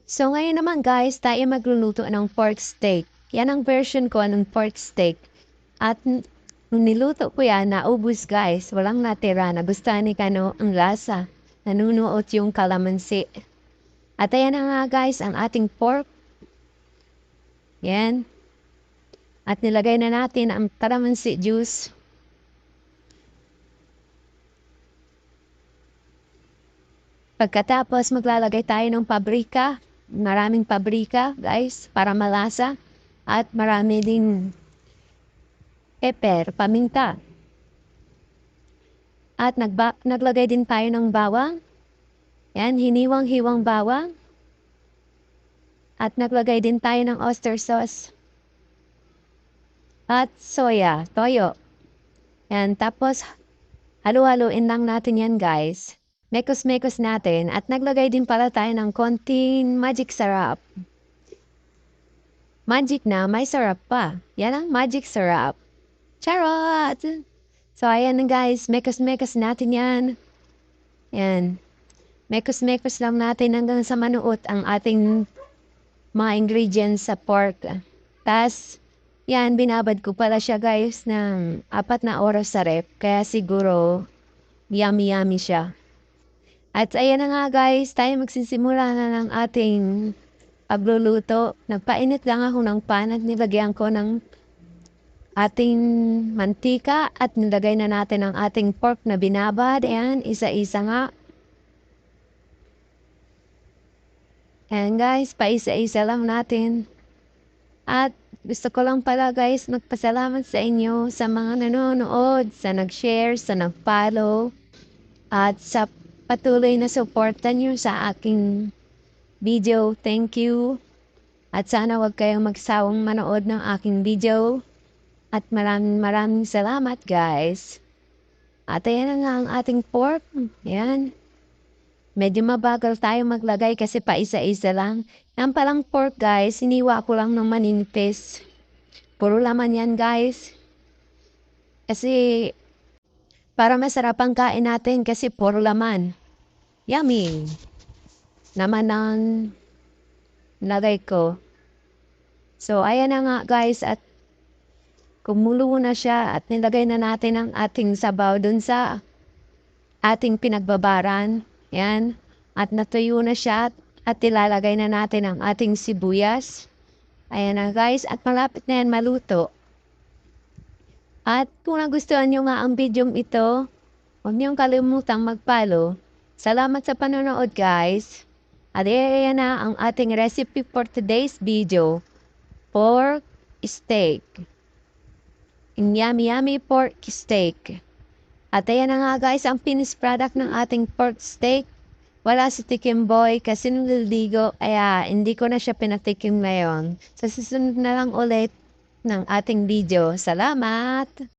So ngayon naman guys, tayo magluluto ng pork steak. Yan ang version ko ng pork steak. At nung niluto ko yan, naubos guys. Walang natira. Nagustuhan ni Kano ang lasa. Nanunuot yung kalamansi. At ayan na nga guys, ang ating pork. Yan. At nilagay na natin ang kalamansi juice. Pagkatapos maglalagay tayo ng pabrika. Maraming pabrika guys para malasa. At marami din pepper, paminta. At naglagay din tayo ng bawang. Yan, hiniwang-hiwang bawang. At naglagay din tayo ng oyster sauce. At soya, toyo. Yan, tapos halu-haluin lang natin yan guys. Mekos-mekos natin. At naglagay din pala tayo ng konting magic syrup. Magic na, may syrup pa. Yan ang magic syrup. Charot! So, ayan na guys. Mekos-mekos natin yan. Yan. Mekos-mekos lang natin hanggang sa manuot ang ating mga ingredients sa pork. Tas, yan, binabad ko pala siya guys ng 4 na oras sa ref. Kaya siguro, yummy-yummy siya. At ayan na nga guys, tayo magsisimula na ng ating pagluluto. Nagpainit lang ako ng pan at nilagyan ko ng ating mantika at nilagay na natin ang ating pork na binabad. Ayan, isa-isa nga. Ayan guys, paisa-isa lang natin. At gusto ko lang pala guys magpasalamat sa inyo sa mga nanonood, sa nag-share, sa nag-follow, at sa patuloy na suporta nyo sa aking video. Thank you. At sana wag kayong magsawang manood ng aking video. At maraming salamat guys. At ayan na nga ang ating pork. Ayan. Medyo mabagal tayo maglagay kasi pa isa-isa lang. Yan palang pork guys, hiniwa ko lang ng maninipis. Puro laman yan guys. Kasi para masarap ang kain natin kasi puro laman. Yummy! Naman ang lagay ko. So ayan na nga guys at kumulo na siya at nilagay na natin ang ating sabaw dun sa ating pinagbabaran. Yan. At natuyo na siya at ilalagay na natin ang ating sibuyas. Ayan na guys at malapit na yan maluto. At kung nagustuhan nyo nga ang video ito, huwag niyong kalimutang mag-follow. Salamat sa panonood guys. At ayan na ang ating recipe for today's video. Pork steak. Yummy pork steak. At ayan na nga guys ang finished product ng ating pork steak. Wala si Tikim Boy kasi nililigo. Kaya hindi ko na siya pinatikim ngayon. Sa susunod na lang ulit ng ating video. Salamat!